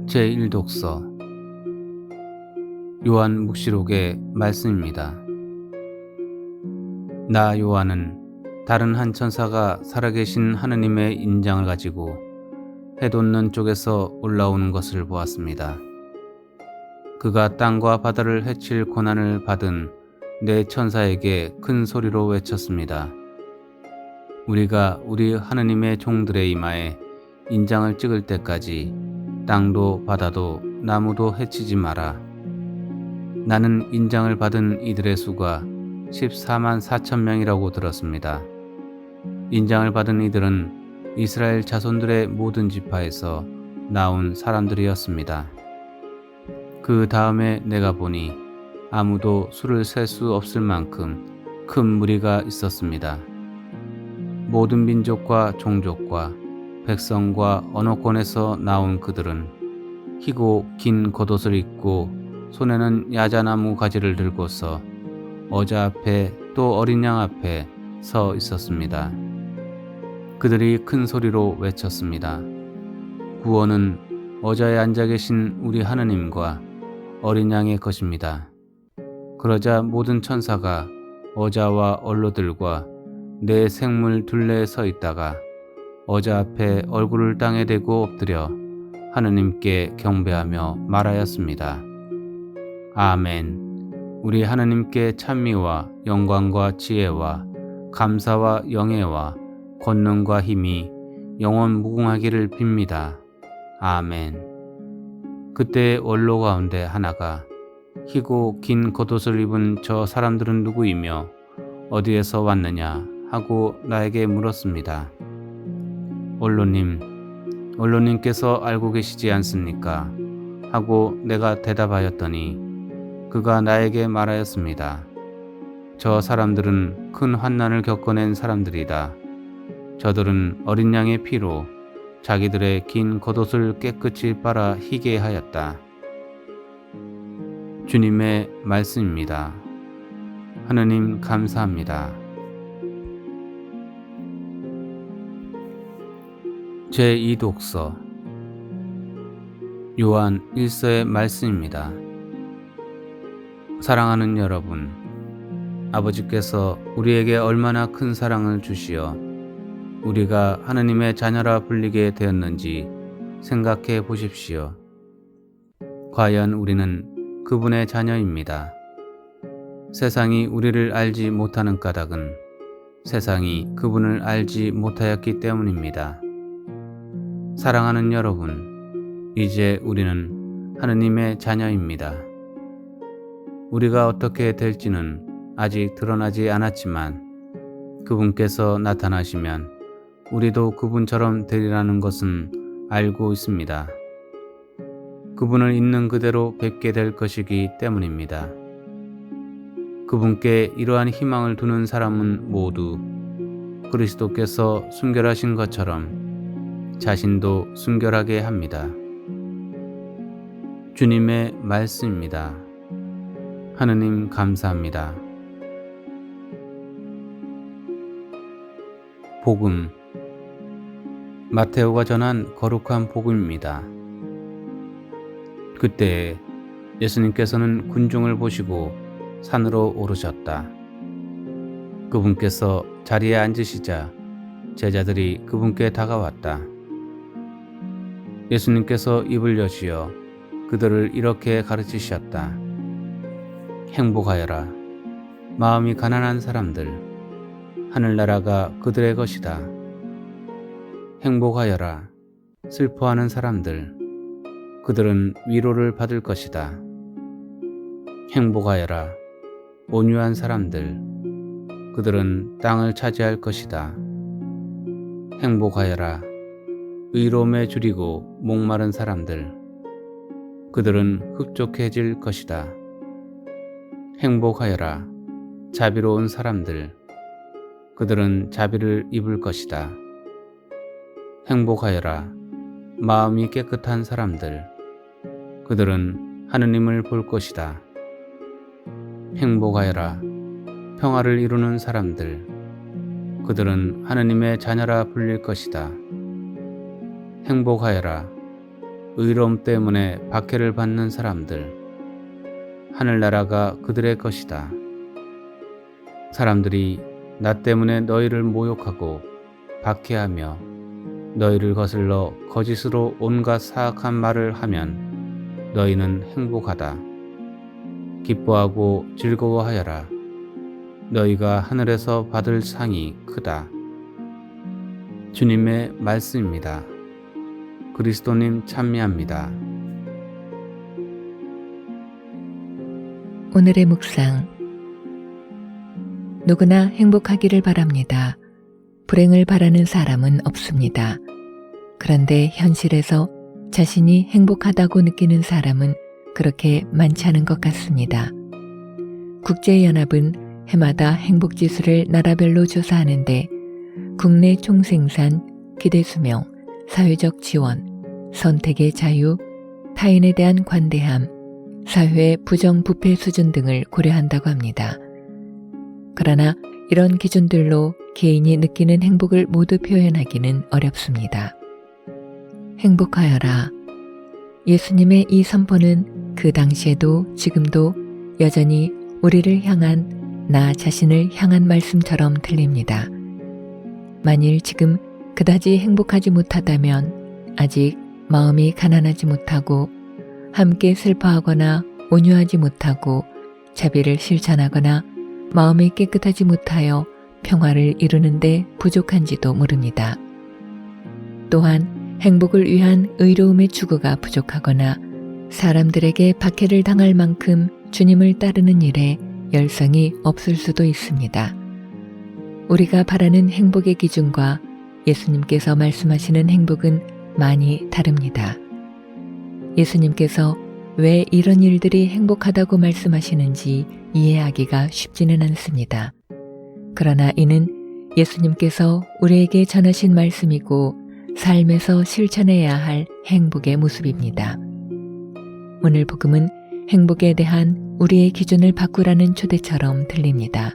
제1독서 요한 묵시록의 말씀입니다. 나 요한은 다른 한 천사가 살아계신 하느님의 인장을 가지고 해 돋는 쪽에서 올라오는 것을 보았습니다. 그가 땅과 바다를 해칠 고난을 받은 네 천사에게 큰 소리로 외쳤습니다. 우리가 우리 하느님의 종들의 이마에 인장을 찍을 때까지 땅도 바다도 나무도 해치지 마라. 나는 인장을 받은 이들의 수가 14만 4천 명이라고 들었습니다. 인장을 받은 이들은 이스라엘 자손들의 모든 지파에서 나온 사람들이었습니다. 그 다음에 내가 보니 아무도 수를 셀 수 없을 만큼 큰 무리가 있었습니다. 모든 민족과 종족과 백성과 언어권에서 나온 그들은 희고 긴 겉옷을 입고 손에는 야자나무 가지를 들고서 어자 앞에 또 어린 양 앞에 서 있었습니다. 그들이 큰 소리로 외쳤습니다. 구원은 어자에 앉아 계신 우리 하느님과 어린 양의 것입니다. 그러자 모든 천사가 어자와 언로들과 네 생물 둘레에 서 있다가 어자 앞에 얼굴을 땅에 대고 엎드려 하느님께 경배하며 말하였습니다. 아멘. 우리 하느님께 찬미와 영광과 지혜와 감사와 영예와 권능과 힘이 영원 무궁하기를 빕니다. 아멘. 그때 원로 가운데 하나가 희고 긴 겉옷을 입은 저 사람들은 누구이며 어디에서 왔느냐 하고 나에게 물었습니다. 언론님께서 알고 계시지 않습니까? 하고 내가 대답하였더니 그가 나에게 말하였습니다. 저 사람들은 큰 환난을 겪어낸 사람들이다. 저들은 어린 양의 피로 자기들의 긴 겉옷을 깨끗이 빨아 희게 하였다. 주님의 말씀입니다. 하느님 감사합니다. 제2독서 요한 1서의 말씀입니다. 사랑하는 여러분, 아버지께서 우리에게 얼마나 큰 사랑을 주시어 우리가 하느님의 자녀라 불리게 되었는지 생각해 보십시오. 과연 우리는 그분의 자녀입니다. 세상이 우리를 알지 못하는 까닭은 세상이 그분을 알지 못하였기 때문입니다. 사랑하는 여러분, 이제 우리는 하느님의 자녀입니다. 우리가 어떻게 될지는 아직 드러나지 않았지만 그분께서 나타나시면 우리도 그분처럼 되리라는 것은 알고 있습니다. 그분을 있는 그대로 뵙게 될 것이기 때문입니다. 그분께 이러한 희망을 두는 사람은 모두 그리스도께서 순결하신 것처럼 자신도 순결하게 합니다. 주님의 말씀입니다. 하느님 감사합니다. 복음 마테오가 전한 거룩한 복음입니다. 그때 예수님께서는 군중을 보시고 산으로 오르셨다. 그분께서 자리에 앉으시자 제자들이 그분께 다가왔다. 예수님께서 입을 여시어 그들을 이렇게 가르치셨다. 행복하여라. 마음이 가난한 사람들, 하늘나라가 그들의 것이다. 행복하여라. 슬퍼하는 사람들, 그들은 위로를 받을 것이다. 행복하여라. 온유한 사람들, 그들은 땅을 차지할 것이다. 행복하여라. 의로움에 줄이고 목마른 사람들, 그들은 흡족해질 것이다. 행복하여라. 자비로운 사람들, 그들은 자비를 입을 것이다. 행복하여라. 마음이 깨끗한 사람들, 그들은 하느님을 볼 것이다. 행복하여라. 평화를 이루는 사람들, 그들은 하느님의 자녀라 불릴 것이다. 행복하여라. 의로움 때문에 박해를 받는 사람들. 하늘나라가 그들의 것이다. 사람들이 나 때문에 너희를 모욕하고 박해하며 너희를 거슬러 거짓으로 온갖 사악한 말을 하면 너희는 행복하다. 기뻐하고 즐거워하여라. 너희가 하늘에서 받을 상이 크다. 주님의 말씀입니다. 그리스도님 찬미합니다. 오늘의 묵상. 누구나 행복하기를 바랍니다. 불행을 바라는 사람은 없습니다. 그런데 현실에서 자신이 행복하다고 느끼는 사람은 그렇게 많지 않은 것 같습니다. 국제연합은 해마다 행복지수를 나라별로 조사하는데 국내 총생산, 기대수명, 사회적 지원, 선택의 자유, 타인에 대한 관대함, 사회의 부정부패 수준 등을 고려한다고 합니다. 그러나 이런 기준들로 개인이 느끼는 행복을 모두 표현하기는 어렵습니다. 행복하여라. 예수님의 이 선포는 그 당시에도 지금도 여전히 우리를 향한 나 자신을 향한 말씀처럼 들립니다. 만일 지금 그다지 행복하지 못하다면 아직 마음이 가난하지 못하고 함께 슬퍼하거나 온유하지 못하고 자비를 실천하거나 마음이 깨끗하지 못하여 평화를 이루는데 부족한지도 모릅니다. 또한 행복을 위한 의로움의 추구가 부족하거나 사람들에게 박해를 당할 만큼 주님을 따르는 일에 열성이 없을 수도 있습니다. 우리가 바라는 행복의 기준과 예수님께서 말씀하시는 행복은 많이 다릅니다. 예수님께서 왜 이런 일들이 행복하다고 말씀하시는지 이해하기가 쉽지는 않습니다. 그러나 이는 예수님께서 우리에게 전하신 말씀이고 삶에서 실천해야 할 행복의 모습입니다. 오늘 복음은 행복에 대한 우리의 기준을 바꾸라는 초대처럼 들립니다.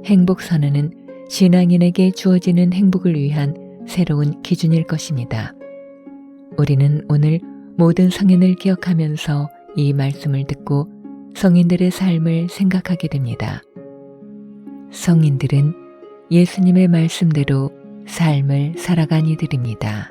행복 선언은 신앙인에게 주어지는 행복을 위한 새로운 기준일 것입니다. 우리는 오늘 모든 성인을 기억하면서 이 말씀을 듣고 성인들의 삶을 생각하게 됩니다. 성인들은 예수님의 말씀대로 삶을 살아간 이들입니다.